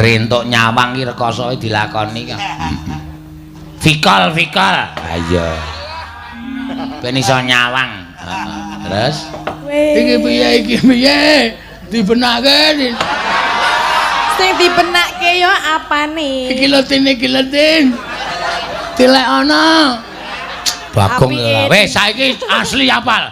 anggere entuk nyawang ki rekoso dilakoni kok. Fikol. Ha iya. Ben iso nyawang. Terus iki piye? Dibenake. Sing dipenakke ya apane? Iki letin. Dilek ana. Bagong ya. Wis saiki asli apal.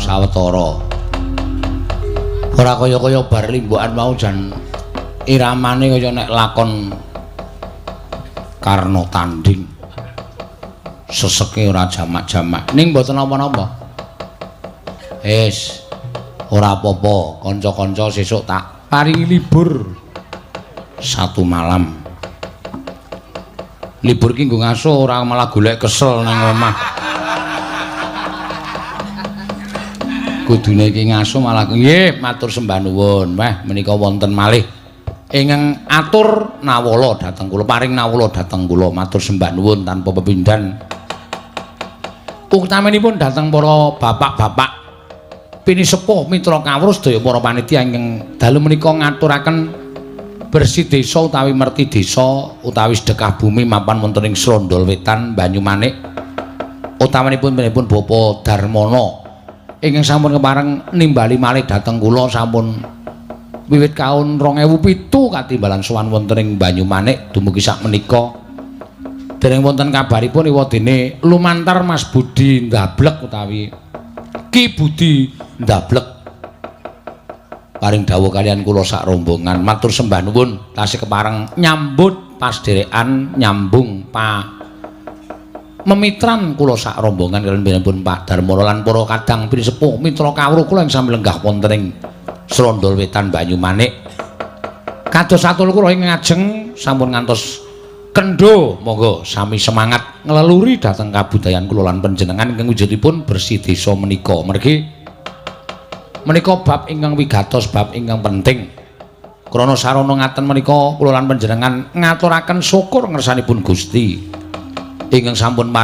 Sawetara ora kaya-kaya bar limbukan mau jan iramane kaya nek lakon Karna tanding seseke ora jamak-jamak ning mboten napa-napa ora apa-apa kanca-kanca sesuk tak paringi libur 1 malam libur ki nggo ngaso ora malah golek kesel nang omah kudune iki ngaso malah nggih matur sembah nuwun weh menika wonten malih ingkang atur nawala dhateng kula paring nawala dhateng kula matur sembah nuwun tanpa pepindhan utaminipun dhateng para bapak-bapak pinisepuh mitra kawruh sedaya para panitia ingkang dalu menika ngaturaken bersih desa utawi merti desa utawi sedekah bumi mapan wonten ing Srondol Wetan Banyumanik utaminipun Bapak Darmono ingkang sampun kepareng nimbali malih dhateng kula sampun wiwit kaun 2007 katimbalan sowan wonten ing Banyumanik dumugi sak menika dereng wonten kabaripun iwadene lumantar Mas Budi Ndablek utawi Ki Budi Ndablek paring dawuh kalian kula sak rombongan matur sembah nuwun tasih kepareng nyambut pasderekan nyambung memitran kula sak rombongan kaliyan pun Pak Darmono lan para kadang pinisepuh mitra kawruh kula ing sami lenggah wonten ing Srondol Wetan Banyumanik. Kados atul kula ing ngajeng sampun ngantos kendho monggo sami semangat ngleluri dhateng kabudayan kula lan panjenengan ingkang wujudipun bersih desa menika. Mergi menika bab ingkang wigatos bab ingkang penting. Krana sarana ngaten menika kula lan panjenengan ngaturaken syukur ngersanipun Gusti. Ingkang sampun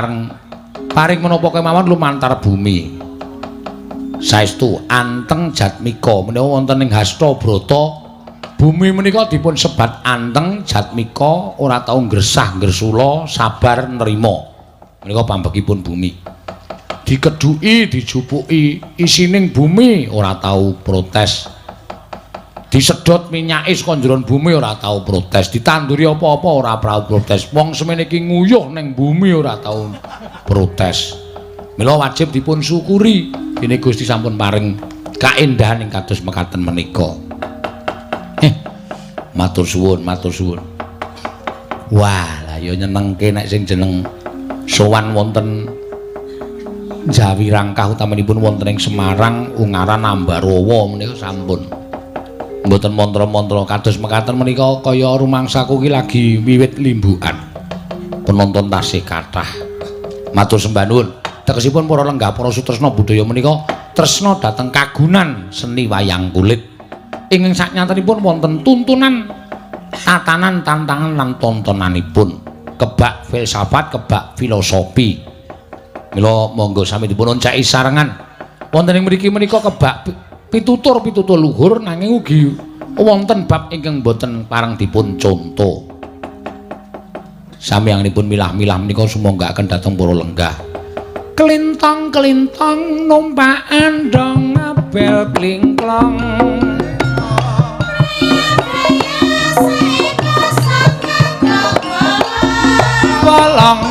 paring menapa kemawon lumantar bumi saestu anteng jatmika menawa wonten ing hasta brata bumi menika dipun sebat anteng jatmika ora tau ngresah ngresula sabar nerima menika pambekipun bumi dikedhuki dijupuki isining bumi ora tau protes disedot minyake saka njeron bumi ora tau protes ditanduri apa-apa ora prau protes wong semene iki nguyuh ning bumi ora tau protes mila wajib dipun syukuri dene Gusti sampun paring kaendahan ing kados mekaten menika matur suwun wah lah ya nyenengke nek sing jeneng sowan wonten Jawi Rangkah utamanipun wonten ing Semarang Ungaran Ambarawa menika sampun mboten mantra-mantra kados mekaten menika kaya rumangsaku iki lagi wiwit limbukan. Penonton tasih kathah. Matur sembah nuwun. Tegesipun para lenggah para sutresna budaya menika tresna dhateng kagunan seni wayang kulit. Ing saknyatanipun wonten tuntunan tatanan tantangan lan tontonanipun. Kebak filsafat, kebak filosofi. Mila monggo sami dipun oncaki sarengan. Wonten ing mriki menika kebak pitutur luhur nanging ugi wonten bab ingkang boten pareng dipun conto. Samyanipun milah-milah menika sumanggaken dhateng para lenggah. Kelintong-kelintong numpak andhong abel klingklong. Bolong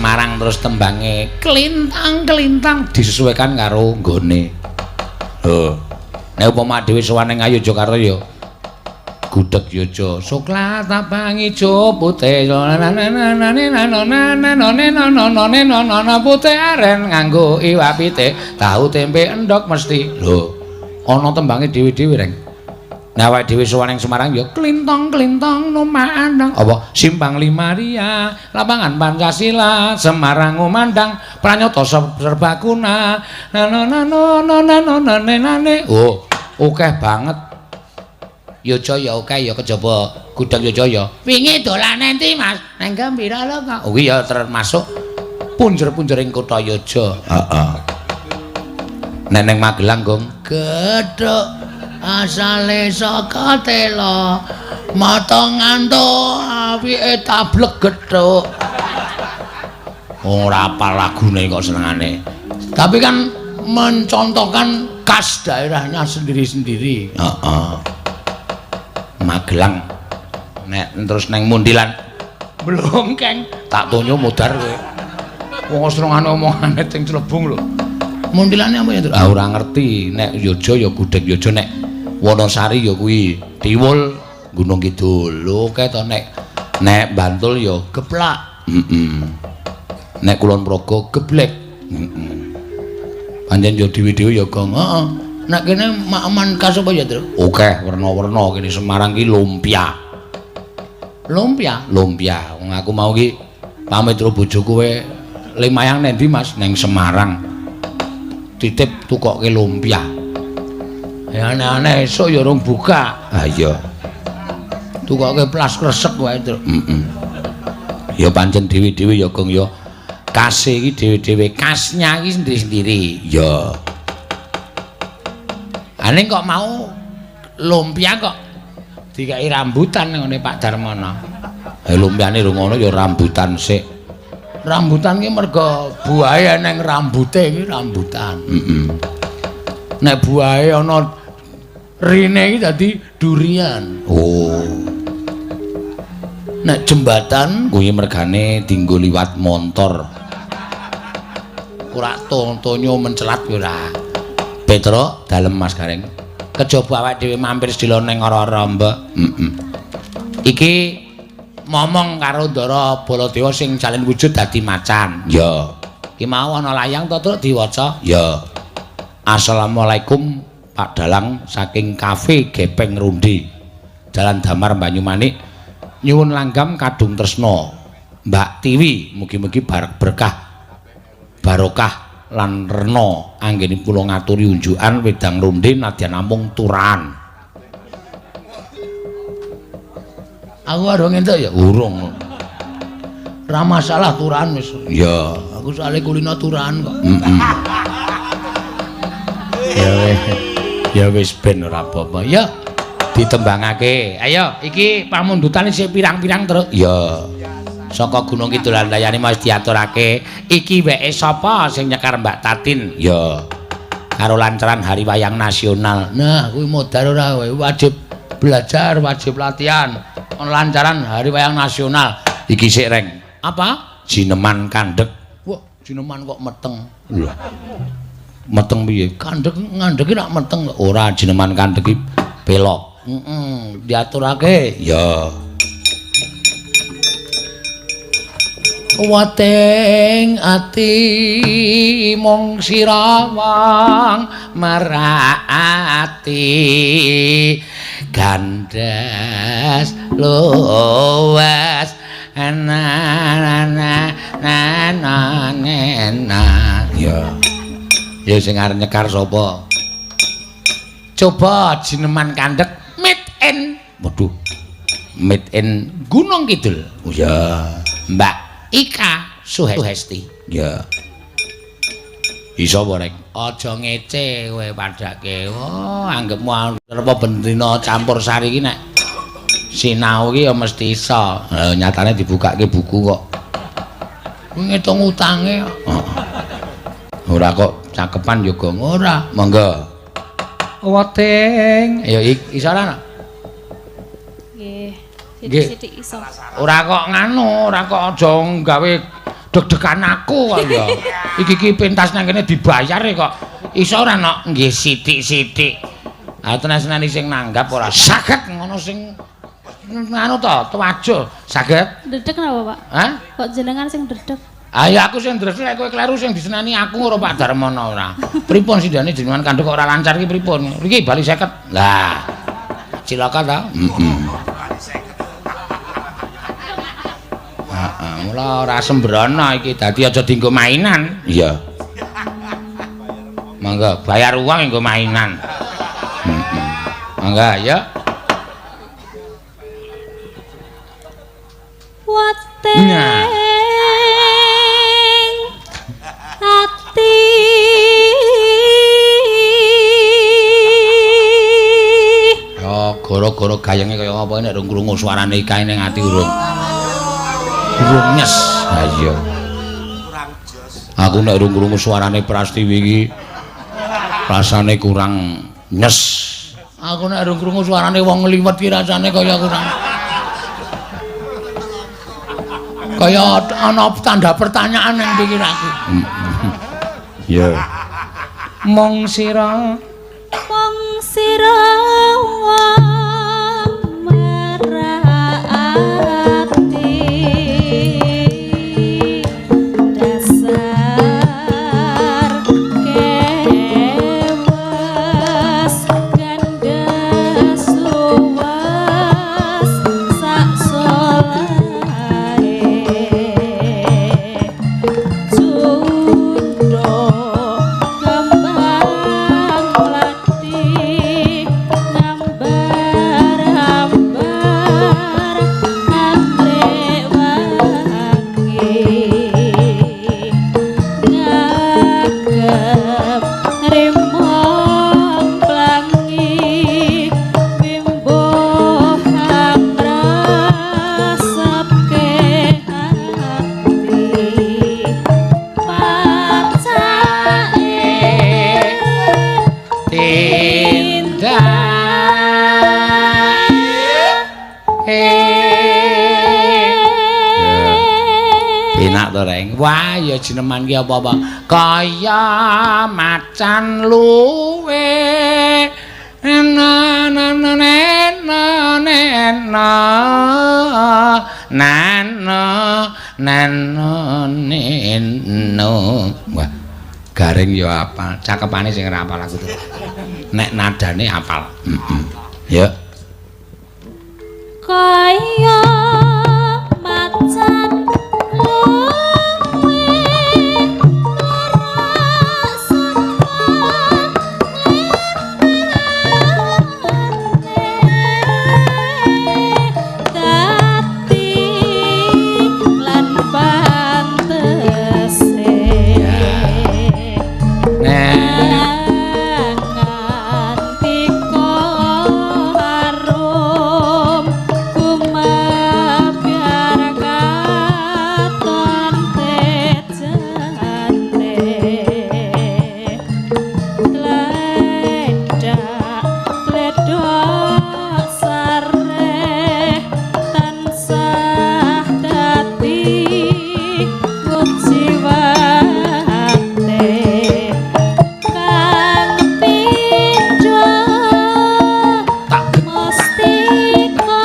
Semarang terus tembange klintang-klintang disesuaikan karo nggone. Nek upama dhewe sowan ning Ngayogyakarta ya gudeg yojo soklat abang ijo putih putih aren nganggo iwak pite tahu tempe endhog mesti lho ana tembange dhewe-dhewe reng nek awake dhewe sowan ning Semarang ya klintong-klintong numandang apa Simpang Limaria lapangan Pancasila Semarang ngumandang pranyata serbaguna oh akeh banget Yojaya oke ya kejaba gudeg Yojaya. Wingi dolan endi Mas? Nang Gembira lho kok. Kuwi ya termasuk punjer-punjering kutha Yojo. Heeh. Nek ning Magelang, Gong, gethuk asale saka tela. Mata ngantuk awike tablek gethuk. Ora apal lagune kok senengane. Tapi kan mencontohkan khas daerahnya sendiri-sendiri. Heeh. Magelang nek terus neng Mundilan belum keng tak tonyo mudar kowe wong senengane omongane teng Celebung lho Mundilane apa ya Tru? Ora ngerti nek Yojo ya gudeg Yojo nek Wonosari ya kuwi Tiwul Gunung Kidul lho kae to nek Bantul ya geplak nek Kulon Progo geblek pancen yo dhewe-dhewe ya Gong heeh nek kene makman kas apa ya, Tru? Oke, werna-werna kene Semarang ki lumpia. Lumpia? Lumpia. Wong aku mau ki pamit karo bojoku kowe lemayang nang ndi, Mas? Nang Semarang. Titip tukokke lumpia. Ya aneh-aneh esuk ya urung buka. Ha iya. Tukokke plas kresek wae, Tru. Ya pancen dhewe-dhewe ya, Gong ya. Kase iki dhewe-dhewe, kasnya iki sendiri-sendiri. Ya. Ane kok mau lumpia kok dikai rambutan ngene Pak Darmono. Lumpiane rung ngono ya rambutan sik. Rambutan ki mergo buahe neng rambute iki rambutan. Nek buahe ana rine iki dadi durian. Oh. Nek jembatan kuwi mergane dienggo liwat montor. Ora tontonyo mencelat ora. Petro dalem Mas Gareng. Kejaba awake dhewe mampir sedilo ning ora-ora Mbak. Iki momong karo Ndara Baladewa sing jalin wujud dadi macan. Ya. Ki mau ana layang to Truk diwaca? Ya. Assalamualaikum Pak Dalang saking Kafe Gepeng Rundi. Jalan Damar Banyumanik. Nyuwun langgam kadung tresna. Mbak Tiwi mugi-mugi berkah barokah lan rena anggenipun kula ngaturi unjukan wedang ronde nadyan namung turahan. Aku ora ngentuk ya urung. Ora masalah turahan wis. Ya, aku soalé kulino turahan kok. Ya wis ben ora apa-apa. Ya ditembangake. Ayo iki pamundutan isih pirang-pirang terus. Ya. Saka Gunung Kidul Handayani wis diaturake iki weke sapa sing nyekar Mbak Tatin ya karo lancaran Hari Wayang Nasional. Nah kuwi modar ora wajib belajar wajib latihan lancaran Hari Wayang Nasional iki sik reng apa jineman kandhek. Wah jineman kok meteng lho meteng piye kandhek ngandhek iki nak meteng ora jineman kandhek iki belok diaturake ya Wateng ati mong sirawang merati gandas luas na ya sing arep nyekar sapa coba jineman kandhek made in waduh made in Gunung Kidul oh ya Mbak Ika Suhesti. Ya. Iso apa rek? Aja ngece kowe padake. Oh, anggepmu arep bendina campur sari iki nek sinau iki ya mesti iso. Nyatane dibukake buku kok. Kuwi ngitung utange kok. Ora kok cakepan ya Gong. Ora, monggo. Weteng. Ya iso ana. Nggih. Sithik-sithik iso. Ora kok nganu, ora kok aja gawe deg-degan aku kok ya. Iki pentas nang kene dibayar kok. Iso ora nok nggih sithik-sithik. Ah tenan-tenan sing nanggap ora saged ngono sing anu to, tuwajo. Saged? Dedeg napa, Pak? Hah? Kok jenengan sing dedeg? Ayo aku sing ndresek nek kowe kleru sing disenani aku ora Pak Darmono ora. Pripun sindane jenengan kandhuk kok ora lancar iki pripun? Iki bali 50. Lah. Cilaka ta? Heeh. Heeh, mula ora sembrono iki dadi aja dienggo mainan. Iya. Mangga bayar uang nggo mainan. Heeh. Mangga ya. Nah. Hati ya gara-gara gayenge kaya apa nek rung krungu suarane kae ning ati urung nyes. Ha iya. Aku nek rung krungu suarane Prastiwi iki rasane kurang nyes. Aku nek rung krungu suarane wong ngliwet iki rasane kaya kurang kaya ana tanda pertanyaan ning pikiranku. Ya. Mong sira merati dasar kewes gandes suwes sak solahe sundo kembang lati ngambar-ambar andre wangi ngagem rimong plangi bimbo hamrasepke hati enak to reng. Wah ya jeneman ki apa-apa kaya macan luwe wah garing ya apal cakepane sing ora apal aku tuh nek nadane apal ya kaya macan luwe dadi lan pantese nganti harum kumabyar katon tejane tledok sare tansah dadi jiwate kang pindho mustika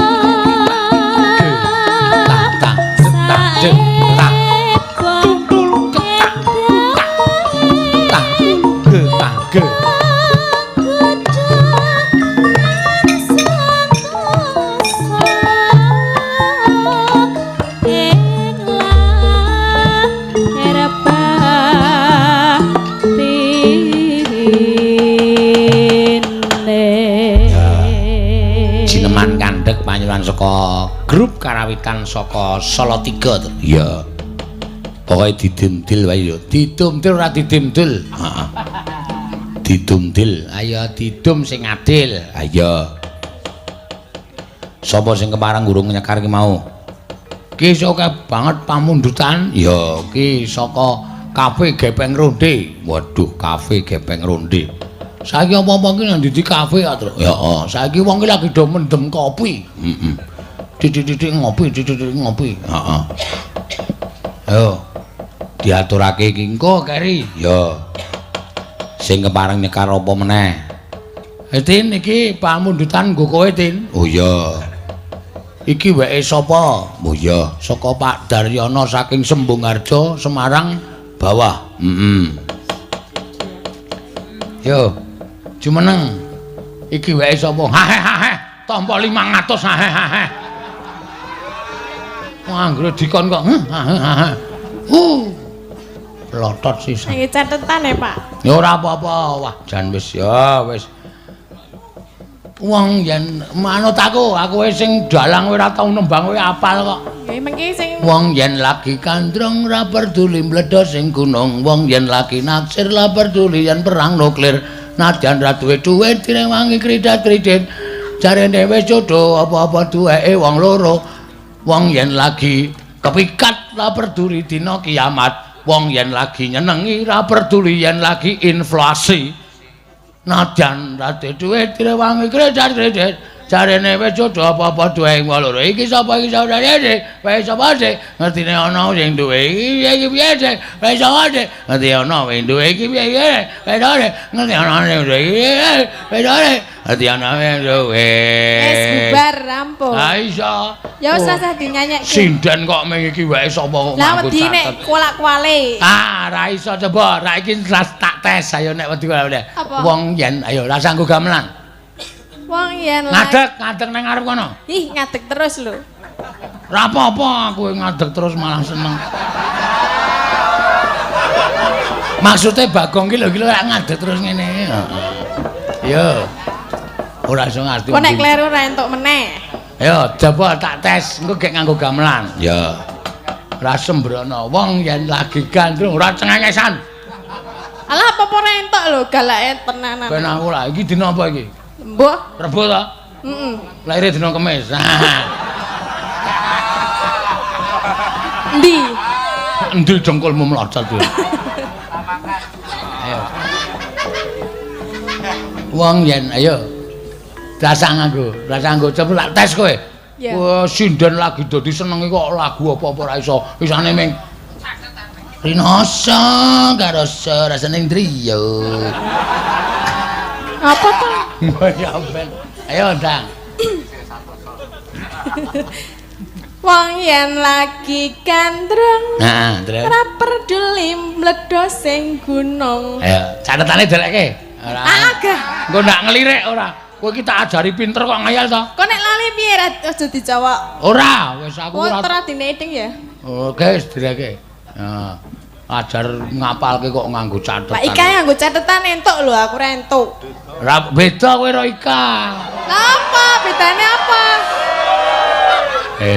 Jineman Kandhek panyuwun saka grup karawitan saka Salatiga to. Iya. Pokoke didimdil wae yo. Didumdil ora didimdil. Heeh. Didumdil. Ayo didum sing adil. Ayo. Sapa sing kepareng gurung nyekar ki mau? Ki saka banget pamundutan. Ya, ki saka Kafe Gepeng Ronde. Waduh, Kafe Gepeng Ronde. Saiki apa-apa ki nang ndi kafe ya, Tru? Ya, saiki wong ki lagi do mendem kopi. Heeh. Titik-titik ngopi, titik-titik ngopi. Heeh. Ayo. diaturake iki engko Keri ya sing kepareng nyekar apa meneh Tin iki pamundutan nggo kowe Tin oh iya iki weke sapa oh iya saka Pak Daryono saking Sembungharjo Semarang bawah yo jumeneng iki weke sapa hahe tampa 500 hahe wah anggere dikon kok hahe lotot sisa Iki catetane, Pak. ya ora apa-apa wah jan wis ya wis wong yen manut aku wis sing dalang ora tau nembang kowe apal kok Nggih mengki sing wong yen lagi kandrong ra peduli mledhos sing gunung wong yen lagi naksir ra peduli yen perang nuklir nadyan ra duwe dhuwit direwangi kridat-kridit jarene wis jodoh apa-apa duweke wong loro wong yen lagi kepikat ra peduli dina kiamat wong yen lagi nyenengi ra peduli yen lagi inflasi nadyan ra duwe dhuwit direwangi kridat-kridit jarene wis jodoh apa-apa duwe wong loro iki sapa iki saudara wae sapa sih ngertine ana sing duwe iki piye sih wae sapa sih ngerti ana sing duwe iki piye wae dore ngerti ana sing duwe iki wae dore ngerti ana sing duwe wis bubar rampung. ha iso Ya wis usah dinyanyekke. sinden kok ming iki wae sapa kok Lah nganggo wedi nek catet kualak-kuale. ra iso coba ra iki tak tes ayo nek wedi Apa? wong yen ayo ra sanggo gamelan Wong yen ngadeg nang ngarep kono Ih, ngadeg terus lho. Ora apa-apa aku ngadeg terus malah seneng. Maksudnya Bagong ki lho ngadeg terus ngene. Yo. Ora iso ngerti. Kok nek kleru ora entuk meneh. Yo, coba tak tes, engko gek nganggo gamelan. ya Ora sembrono. Wong yen lagi gandrung ora cengengesan. Alah apa ora entuk lho galake tenanan. Ben aku lah iki dina apa iki? Mbah. Rebo ta? Heeh. Laire dina Kamis. Endi? Endi dengkulmu mlocot kuwi? Ayo. Wong yen ayo. Rasa nganggo coba tak tes kowe. Ya. Wah, sinden lagi dadi senenge kok lagu apa-apa ora iso. Isane ming Rinoso karo rasane driya. Apa to? Ya ben. Ayo, Dang. Wong yen lagi gandrung nah terus ora peduli mledhos sing gunung. ayo Catetane delekke. Ora. Agah. Engko ndak ngelirik ora. Kowe iki tak ajari pinter kok ngayal to. Kok nek lali piye aja dijawab. Ora, wis aku ora. Ora dineding ya. Oke, direke. Ya. Ajar ngapalke kok nganggo catetan. Pak Ika nganggo catetan entuk lho, aku ora entuk. Ora beda kowe karo Ika. Apa? Bedane apa?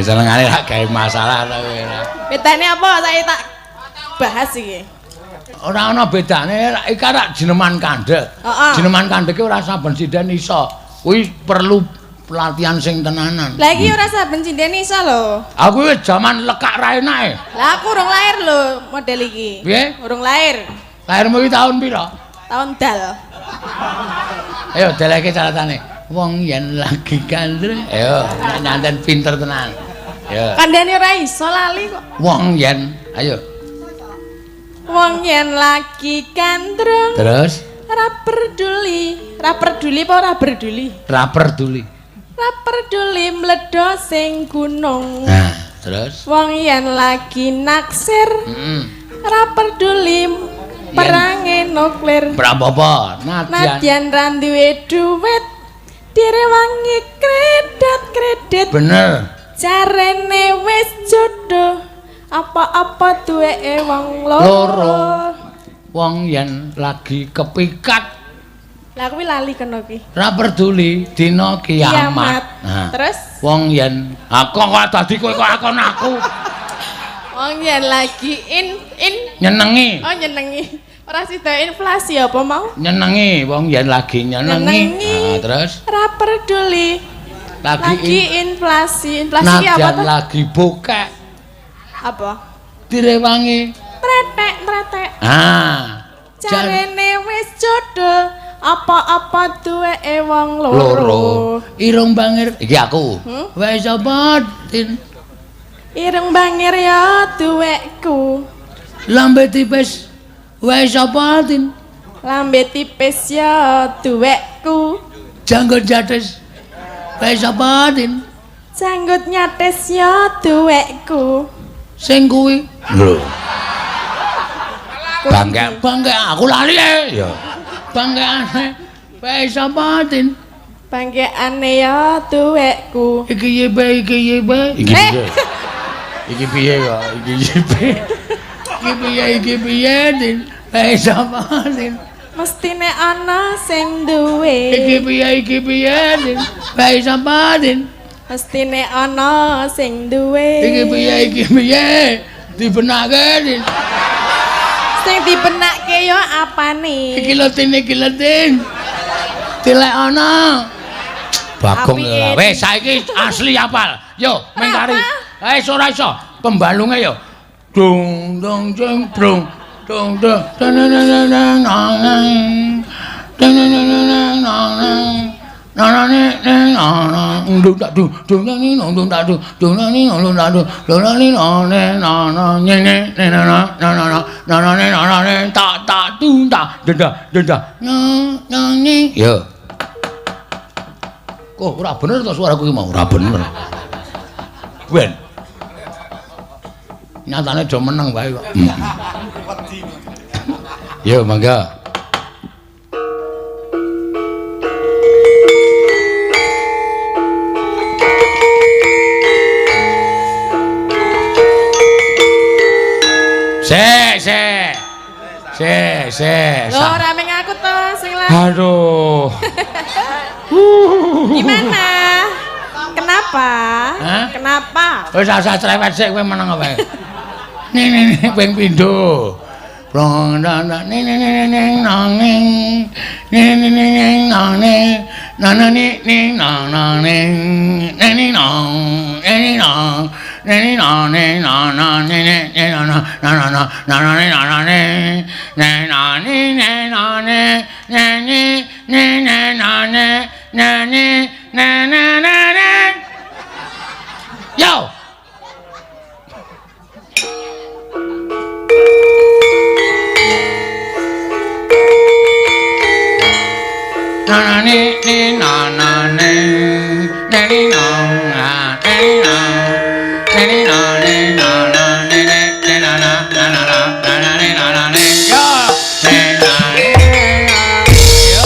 senengane gak gawe masalah ta kowe Bedane apa? Saya tak bahas iki. Ora ana bedane, Ika rak jineman kandhek. Heeh. Jineman kandhek ki ora saben sinden iso. Kuwi perlu pelatihan sing tenanan. Lah iki ora saben sinden iso lho. Aku wis jaman lekak ra enake. Lah aku urung lahir lho model iki. Piye? Urung lahir. Lahirmu iki taun pira? Tahun dal. Ayo deleke catatane. Wong yen lagi kandre, ayo nyanten pinter tenan. Ya. Kandhane ora iso lali kok. Wong yen, ayo. Wong yen lagi gandrung Terus ora peduli. Ora peduli apa ora peduli? ra peduli. Ora peduli mledhos sing gunung. Nah, terus Wong yen lagi naksir heeh. ora peduli perange nuklir. Berapa-apa? Nadyan. Nadyan ra duwe dhuwit direwangi kredit-kredit. Bener. Jarene wis jodoh apa-apa duweke wong loro. Wong yen lagi kepikat Lah kuwi lali kena ki. ra peduli dina kiamat. Nah, Terus wong yen aku kok dadi kowe kok akon aku wong yen lagi nyenengi. oh nyenengi. Ora sida inflasi apa mau? Nyenengi wong yen lagi nyenengi. Nyenengi. Nah, terus Ora peduli. Lagi inflasi. Inflasi ki apa nadyan tuh? lagi bokek Apa? direwangi. Tretek. Ah, Jarene wis jodoh apa-apa duweke wong loro. Irung bangir iki aku. Hmm? Wis apa tin Ireng bangir ya duwekku. Lambe tipis wae sapa Tin? Lambe tipis ya duwekku. Janggut jatis wae sapa Tin? Janggut nyatis ya duwekku. Sing kuwi Lho. Bangke aku lali ya. Bangkeane wae sapa Tin? Bangkeane ya duwekku. Iki yibe. iki piye? Iki piye kok? Iki piye Tin? Wae sapa Tin? Mestine ana sing duwe. Iki piye Tin? Wae sapa Tin? Mestine ana sing duwe. Iki piye? Dibenake Tin. Sing dipenakke ya apane? Iki lho Tin. Dilek ana. Bagong Apike, ya. Wes saiki asli apal. Yo, mengkari. Ora iso. Pembalunge yo. Dung dung jeng brung. Dung dung nang yo. Kok ora bener to suaraku iki mau? Ora bener. Ben. Nyatane do meneng wae kok. Yo, mangga. Lho ora meng aku to sing lah. Aduh. Gimana? Kenapa? Hah? Kenapa? Wis asa cerewet sik kowe meneng wae. Ning ping pindho. Plong nang ning nanging ning nanging nanane ning nanane ning nang ning nang ning nane nanane ning nanana nanane nanane nanane nanane nane nanane nane nanane yo nanane ni nanane nani nang nani nang nani nane nanane nanana nanana nanane nanane yo nanane yo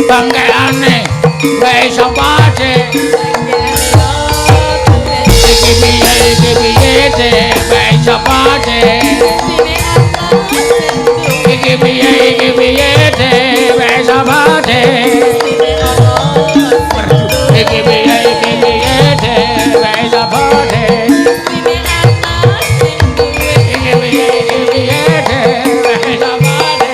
bangkeane wae sapa de iki piye de wae sapa de iki piye de wae sapa de iki piye de wae sapa de iki piye de wae sapa de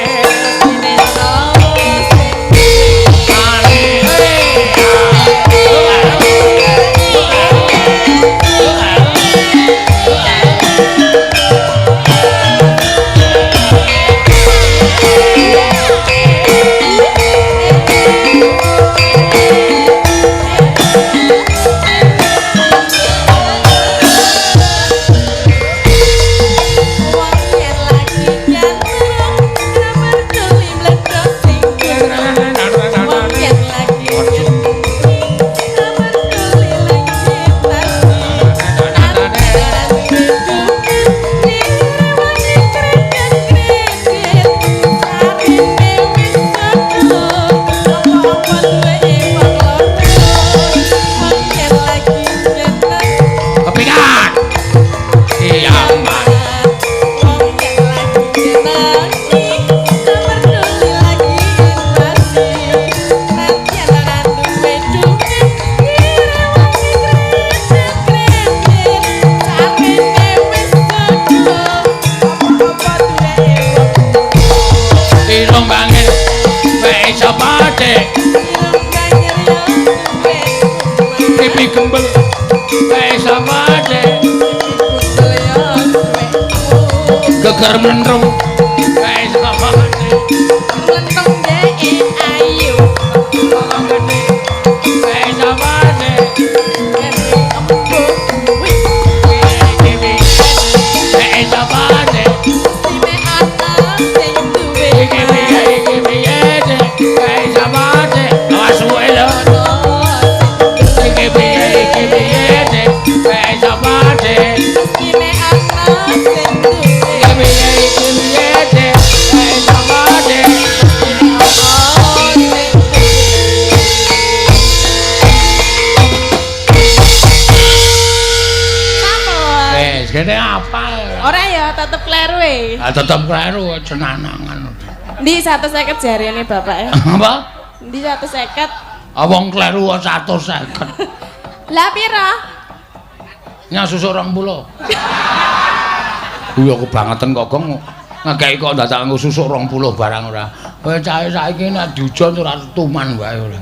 kiamat. Irung bangin wae sapa dek pipi gembel wae sapa dek geger menrung wae sapa dek Lentong dek ayu. wae sapa dek wae sapa dek iki piye dek wae sapa dek awas wae lho iki piye dek wae sapa dek iki piye dek wae sapa dek wes kene apa Ora ya, tetep kleru e. ah tetep kleru cenanangan Ndi 150 jarene bapak ya. apa Ndi 150. wong kleru 150 Lah pira? nya susuk 20 Iya kebangetan kok Gong ngekeki kok dadak nggo susuk 20 barang ora kowe cahe saiki nek diujon ora tuman wae ora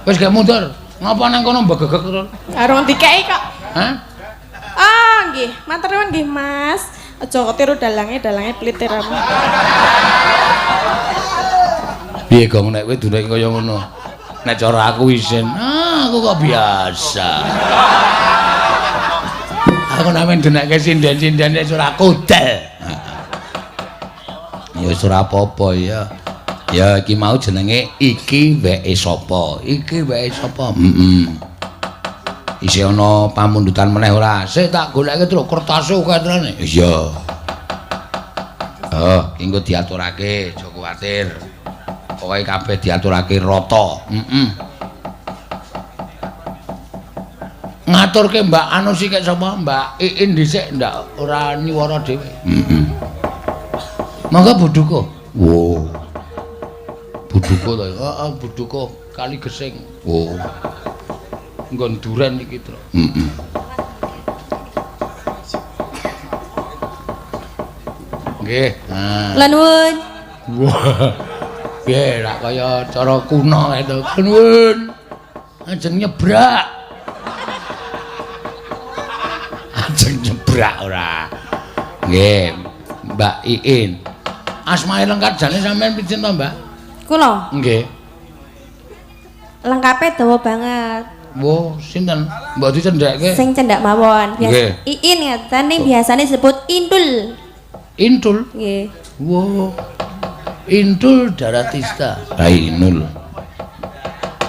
wis gek mundur ngapa nang kono mbegegek terus Arung dikeki kok. hah Ah, nggih. Matur nuwun nggih, Mas. Aja ketiru dalange plitir aku. piye Gong nek kowe durung kaya ngono nek cara aku isin aku kok biasa aku namen denekke sinden-sinden nek ora kodel ya wis ora apa-apa ya ya iki mau jenenge iki weke sapa isih ana pamundutan meneh ora sik tak goleke terus kertas akeh terane iya oh engko diaturake aja kuwatir pokoke kabeh diaturake rata ngaturke Mbak anu sik sapa Mbak Iin dhisik ndak ora niwara dhewe mangga buduka wo buduka ta heeh buduka kali gesing oh nggon duren iki Tru nggih Lah nuwun. wah piye ra kaya cara kuno kae to nuwun ajeng nyebrak ora nggih Mbak Iin asmae lengkap jane sampean pinten to Mbak Kula nggih lengkape dawa banget. wo sinten mbok dicendhekke Sing cendak mawon. Nggih. Iin ngeten biasane disebut Intul. Intul Nggih. wo Intul Daratista Ainul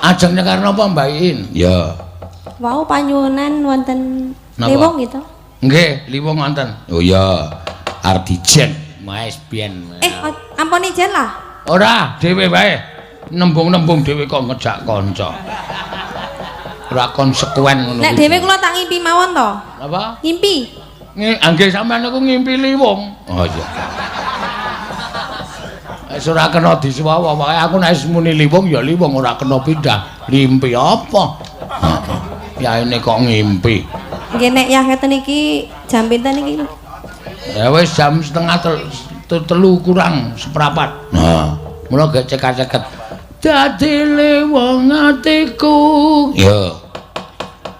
ajeng nyekar napa Mbak Iin ya Wau panyuwunan wonten Napa? Liwung gitu. nggih liwung wonten oh ya Ardijen Mas biyen Ampun ijen lah. ora dhewe wae nembung-nembung dhewe kok ngejak kanca ora konsekuen ngono Nek dhewe kula tak ngimpi mawon to. apa Ngimpi. nggih sampean niku ngimpi liwung oh iya wis ora kena disuwawa wae aku nek muni liwung ya liwung ora kena pindah limpi apa yaene kok ngimpi Nggih nek yah ngeten iki jam pinten iki? ya wis jam setengah telu kurang seprapat nah mula gek cekak-ceket dadi liwung atiku ya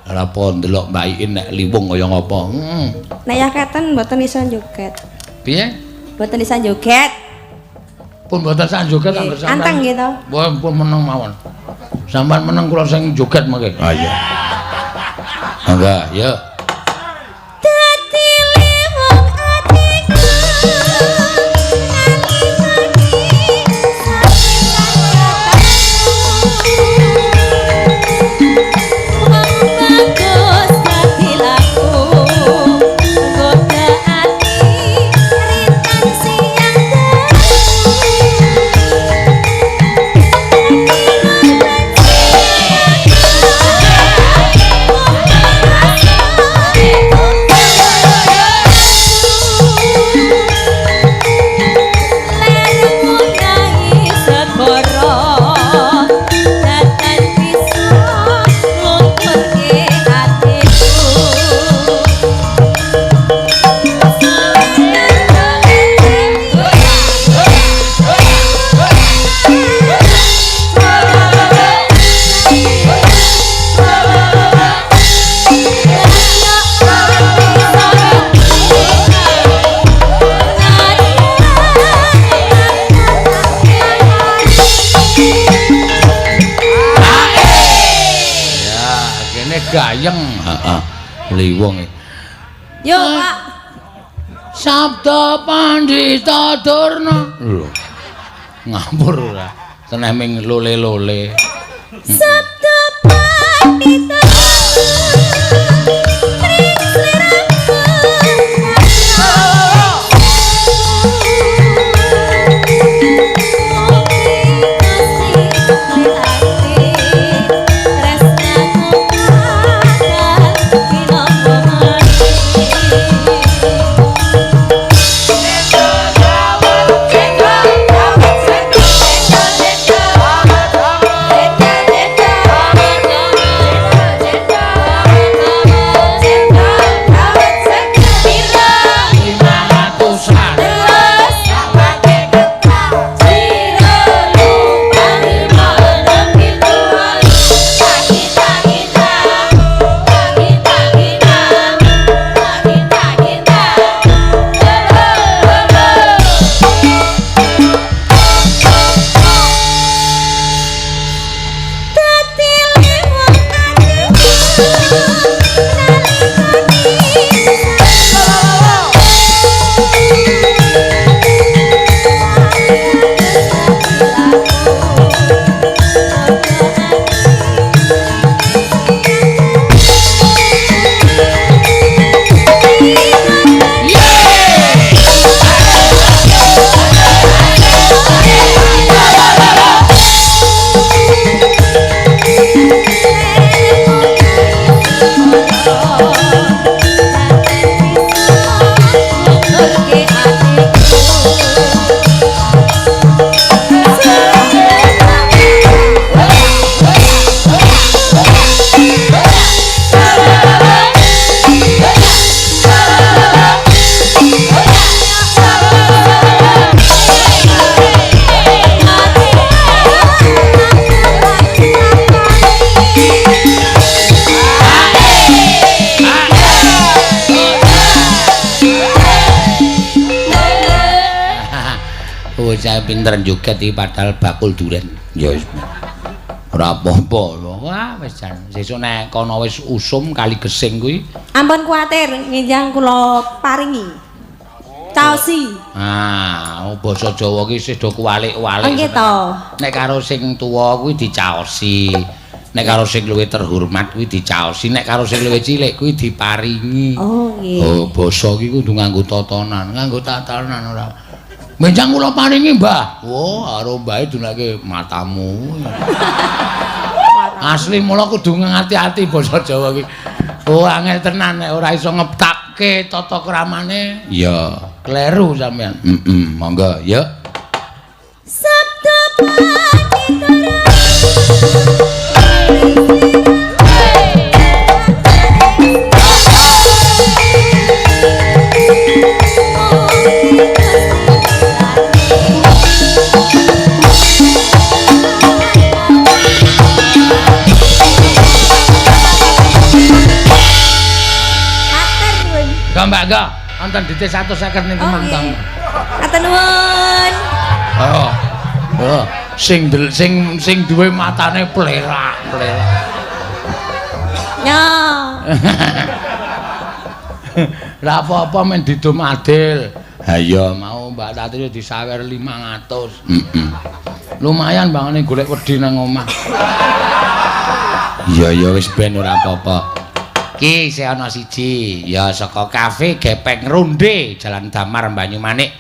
ora apa ndelok Mbak Iin nek liwung kaya ngapa Nek yah keten mboten iso joget. piye Mboten iso joget. pun mboten sak joget angger sampean Anteng gitu. wah pun meneng mawon sampean meneng kula sing joget mangke ah iya enggak ya Dadi liwung atiku. Siang Heeh. Liwong. Yo, Pak. Sabda Pandhita Durna. Lho. Ngapur ora. Teneming lole-lole. Sabda Pandhita Bocah pinter joget iki padahal bakul duren. Ya wis. Ora apa-apa. Wah, wis jan. Sesuk nek kono wis usum kali gesing kuwi. Ampun kuwatir, nginjang kula paringi. Caosi. Basa Jawa ki isih do kuwalik-walik. Nggih to. Nek karo sing tuwa kuwi dicaosi. Nek karo sing luwih terhormat kuwi dicaosi, nek karo sing luwih cilik kuwi diparingi. Oh, nggih. Oh, basa ki kudu nganggo tatanan, nganggo tatanan ora. Menjang kula paringi, Mbah. Wah, karo mbahe dunake matamu. Asli mula kudu ngati-ati basa Jawa ki. Oh, angel tenan nek ora iso ngeptakke tata kramane. Ya, kleru sampean. Monggo, ya. Sabda Pandhita Mbak Ga, wonten dite 150 niku mantang. Atur nuwun. Oh. Sing duwe matane plerak. Ya. Lah apa-apa men didum adil. Ha iya mau Mbak Tati disawer 500. Lumayan bangane golek wedi nang omah. Iya wis ben ora apa-apa. Ki sing ana siji ya saka kafe Gepeng Ronde Jalan Damar Banyumanik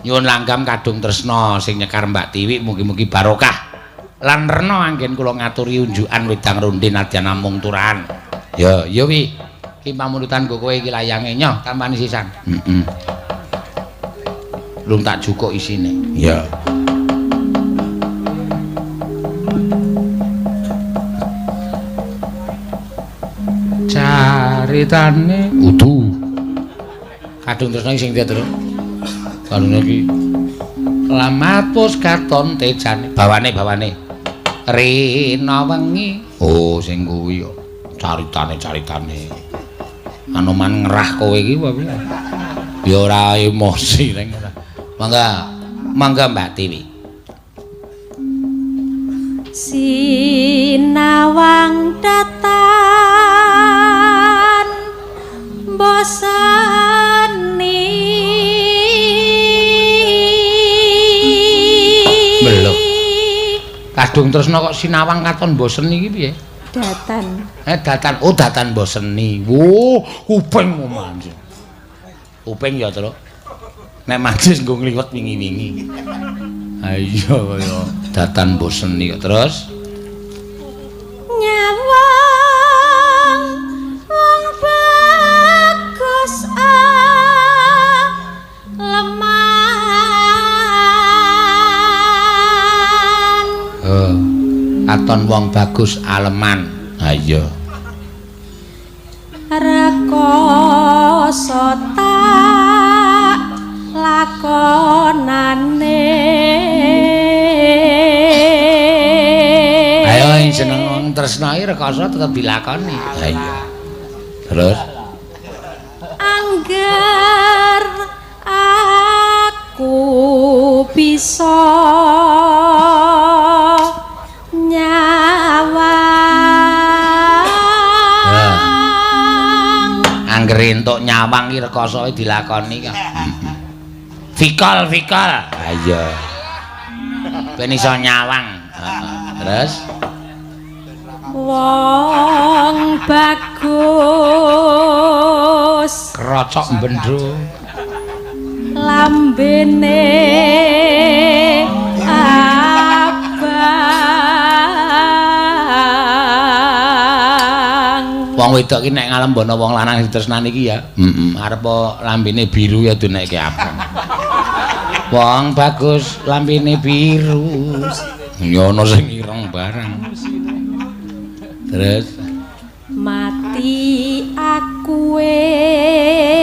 nyuwun langgam kadung tresna sing nyekar Mbak Tiwi mugi-mugi barokah lan rena anggen kula ngaturi unjukan wedang ronde nadyan namung turahan ya wi ki pamunutan go kowe iki layange nyoh tampani sisan lung tak jukuk isine ya caritane udu kadung tresna sing dia terus kalune iki lamat pus katon tejane bawane rina wengi oh sing kuwi yo caritane anoman ngerah kowe iki wae ya ora emosi ning mangga Mbak Tiwi sinawang datang bosani Belum. Kadung tresna kok sinawang katon bosen iki piye? Datan. Datan. Oh, datan boseni. Wo, kuping manjing. Kuping ya, Tru. Nek majis nggo ngliwet wingi-wingi. Ha iya kaya datan boseni kok terus. nyawang wong bagus aleman Katon wong bagus aleman. Ha iya. rekoso tak lakonane Ayo jeneng wong tresna iki rekoso tetep dilakoni. Ha iya. Terus angger aku bisa nyawang angger entuk nyawang iki rekoso dilakoni kok. Fikol. Ha iya. Ben iso nyawang. Terus wong bagus krocok mbendro. lambene abang Wong wedok ki nek ngalembono wong lanang ditresnani iki ya. Arep lambene biru ya duneke abang. Wong bagus lambene biru. Ya ana sing ireng barang. Terus mati aku wis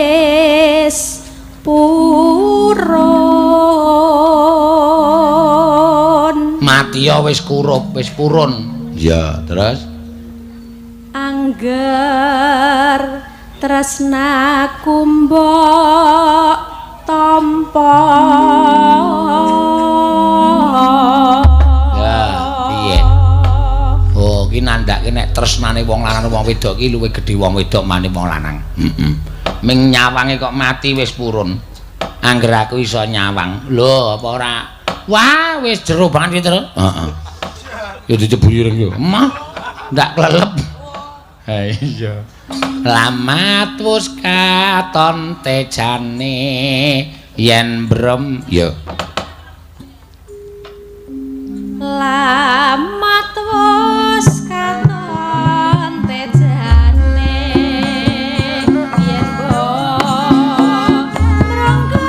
purun mati ya wis kurup, wis purun. Ya, terus angger tresnaku mbok tampa ya piye? Oh, ki nandhake nek tresnane wong lanang wong wedok ki luwih gedhe wong wedok maning wong lanang. Ming nyawange kok mati wis purun. Angger aku iso nyawang. Lho, apa ora? Wah, wis jero banget iki, Tru. Heeh. Ya dicebuli reng yo. Emah, ndak klelep. Ha iya. Lamat wis katon tejane yen brem ya. lamat wis katon tejane yen mbok ronggo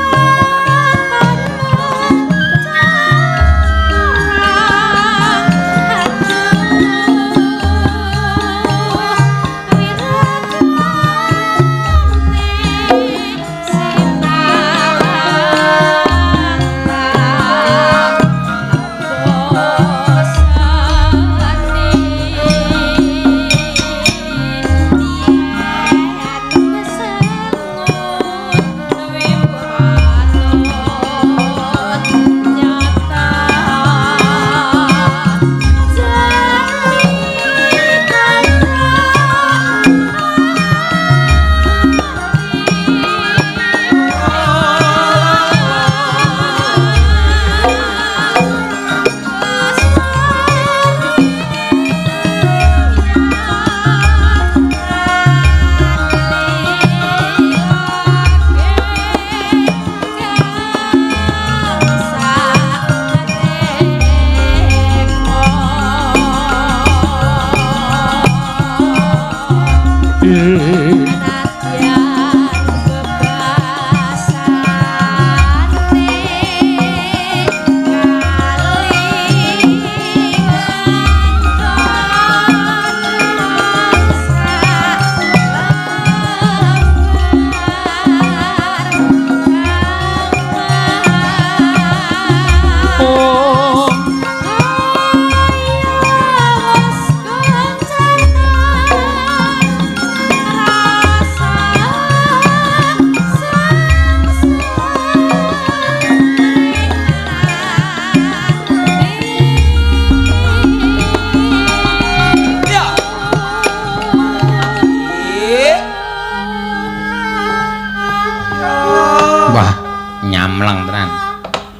Wah, nyamleng tenan.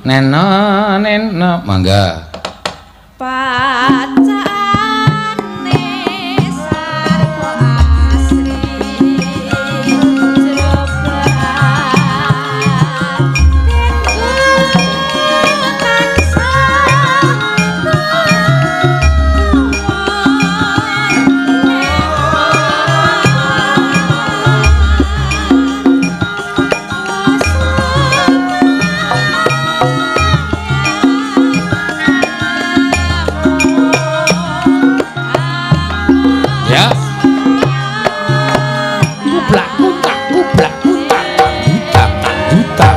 Neno mangga. Pacane sarwa asri jerobat Ya. Kublak kutak kublak kutak kutak kutak.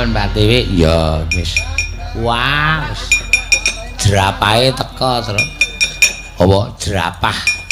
Mbak Dewi ya wis. Wah, wis. Jerapahe teka terus. Apa jerapah?